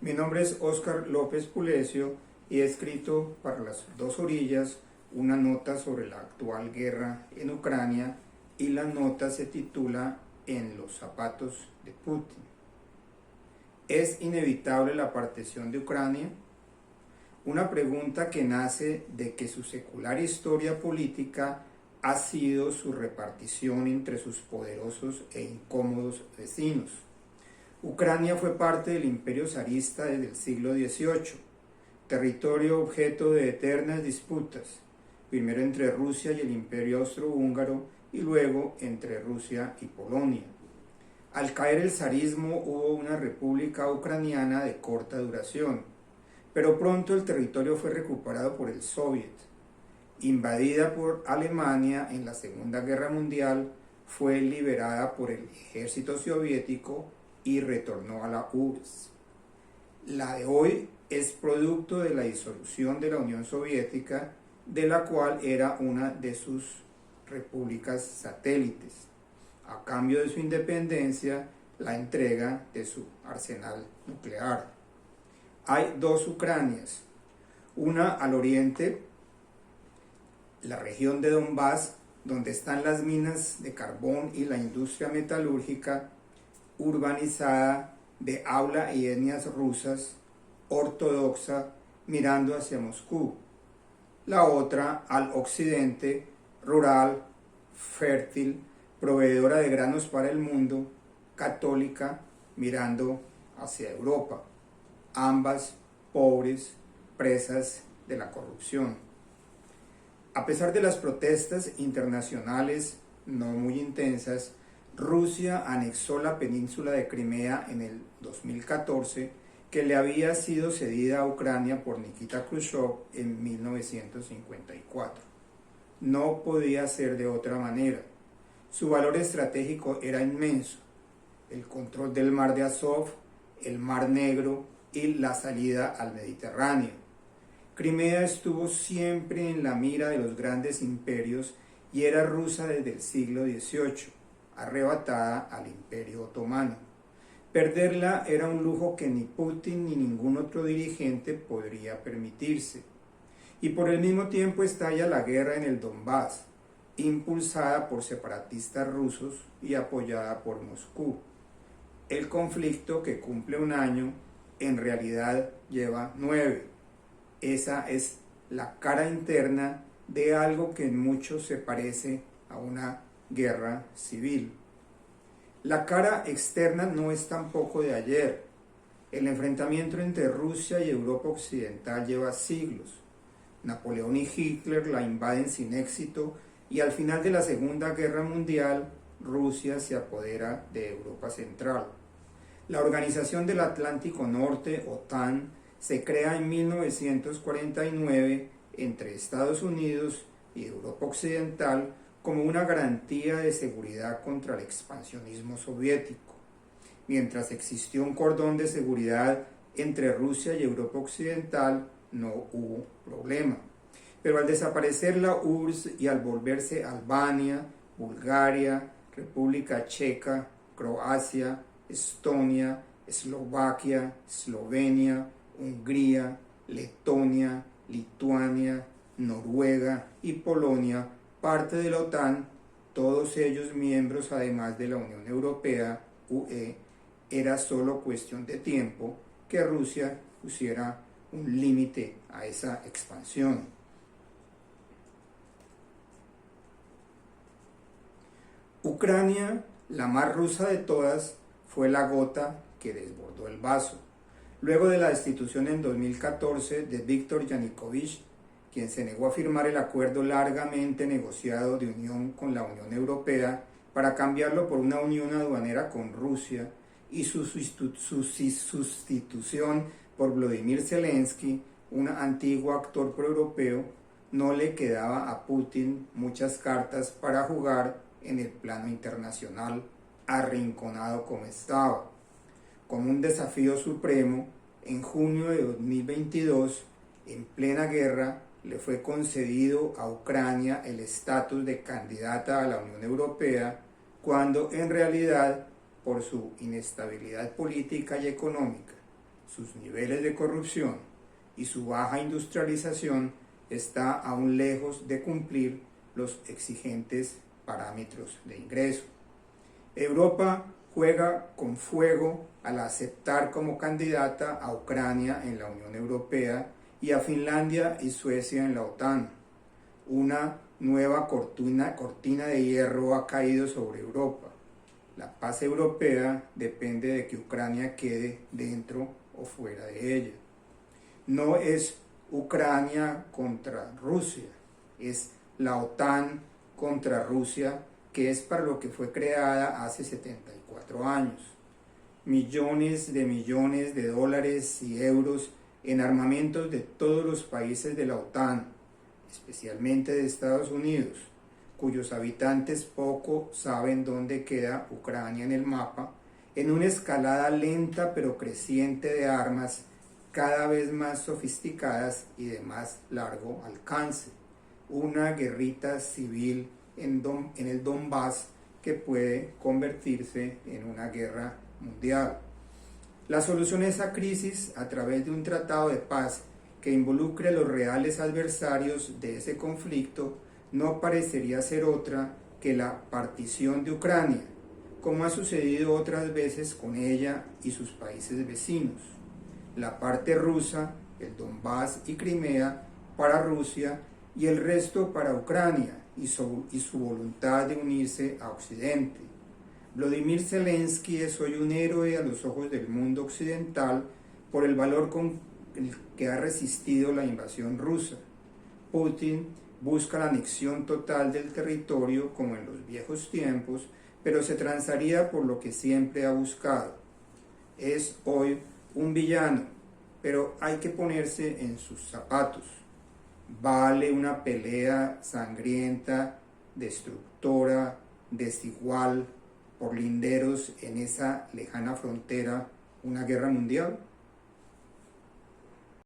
Mi nombre es Óscar López Pulecio y he escrito para Las Dos Orillas una nota sobre la actual guerra en Ucrania y la nota se titula En los zapatos de Putin. ¿Es inevitable la partición de Ucrania? Una pregunta que nace de que su secular historia política ha sido su repartición entre sus poderosos e incómodos vecinos. Ucrania fue parte del imperio zarista desde el siglo XVIII, territorio objeto de eternas disputas, primero entre Rusia y el imperio austrohúngaro y luego entre Rusia y Polonia. Al caer el zarismo hubo una república ucraniana de corta duración, pero pronto el territorio fue recuperado por el Soviet. Invadida por Alemania en la Segunda Guerra Mundial, fue liberada por el ejército soviético y retornó a la URSS. La de hoy es producto de la disolución de la Unión Soviética, de la cual era una de sus repúblicas satélites, a cambio de su independencia, la entrega de su arsenal nuclear. Hay dos Ucranias, una al oriente, la región de Donbass, donde están las minas de carbón y la industria metalúrgica, urbanizada de habla y etnias rusas, ortodoxa, mirando hacia Moscú. La otra al occidente, rural, fértil, proveedora de granos para el mundo, católica, mirando hacia Europa. Ambas pobres, presas de la corrupción. A pesar de las protestas internacionales no muy intensas, Rusia anexó la península de Crimea en el 2014, que le había sido cedida a Ucrania por Nikita Khrushchev en 1954. No podía ser de otra manera. Su valor estratégico era inmenso. El control del mar de Azov, el Mar Negro y la salida al Mediterráneo. Crimea estuvo siempre en la mira de los grandes imperios y era rusa desde el siglo XVIII, arrebatada al Imperio Otomano. Perderla era un lujo que ni Putin ni ningún otro dirigente podría permitirse. Y por el mismo tiempo estalla la guerra en el Donbass, impulsada por separatistas rusos y apoyada por Moscú. El conflicto, que cumple un año, en realidad lleva 9. Esa es la cara interna de algo que en mucho se parece a una guerra civil. La cara externa no es tampoco de ayer. El enfrentamiento entre Rusia y Europa Occidental lleva siglos. Napoleón y Hitler la invaden sin éxito y al final de la Segunda Guerra Mundial, Rusia se apodera de Europa Central. La Organización del Atlántico Norte, OTAN, se crea en 1949 entre Estados Unidos y Europa Occidental como una garantía de seguridad contra el expansionismo soviético. Mientras existió un cordón de seguridad entre Rusia y Europa Occidental, no hubo problema. Pero al desaparecer la URSS y al volverse Albania, Bulgaria, República Checa, Croacia, Estonia, Eslovaquia, Eslovenia, Hungría, Letonia, Lituania, Noruega y Polonia, parte de la OTAN, todos ellos miembros además de la Unión Europea, UE, era solo cuestión de tiempo que Rusia pusiera un límite a esa expansión. Ucrania, la más rusa de todas, fue la gota que desbordó el vaso. Luego de la destitución en 2014 de Viktor Yanukovych, quien se negó a firmar el acuerdo largamente negociado de unión con la Unión Europea para cambiarlo por una unión aduanera con Rusia, y su sustitución por Volodymyr Zelensky, un antiguo actor proeuropeo, no le quedaba a Putin muchas cartas para jugar en el plano internacional, arrinconado como estaba. Como un desafío supremo, en junio de 2022, en plena guerra, le fue concedido a Ucrania el estatus de candidata a la Unión Europea, cuando en realidad, por su inestabilidad política y económica, sus niveles de corrupción y su baja industrialización está aún lejos de cumplir los exigentes parámetros de ingreso. Europa juega con fuego al aceptar como candidata a Ucrania en la Unión Europea y a Finlandia y Suecia en la OTAN. Una nueva cortina de hierro ha caído sobre Europa. La paz europea depende de que Ucrania quede dentro o fuera de ella. No es Ucrania contra Rusia, es la OTAN contra Rusia, que es para lo que fue creada hace 74 años. Millones de dólares y euros en armamentos de todos los países de la OTAN, especialmente de Estados Unidos, cuyos habitantes poco saben dónde queda Ucrania en el mapa, en una escalada lenta pero creciente de armas cada vez más sofisticadas y de más largo alcance. Una guerrita civil en el Donbass que puede convertirse en una guerra mundial. La solución a esa crisis a través de un tratado de paz que involucre a los reales adversarios de ese conflicto no parecería ser otra que la partición de Ucrania, como ha sucedido otras veces con ella y sus países vecinos. La parte rusa, el Donbass y Crimea, para Rusia y el resto para Ucrania y su voluntad de unirse a Occidente. Volodymyr Zelensky es hoy un héroe a los ojos del mundo occidental por el valor con el que ha resistido la invasión rusa. Putin busca la anexión total del territorio como en los viejos tiempos, pero se transaría por lo que siempre ha buscado. Es hoy un villano, pero hay que ponerse en sus zapatos. ¿Vale una pelea sangrienta, destructora, desigual, por linderos en esa lejana frontera una guerra mundial?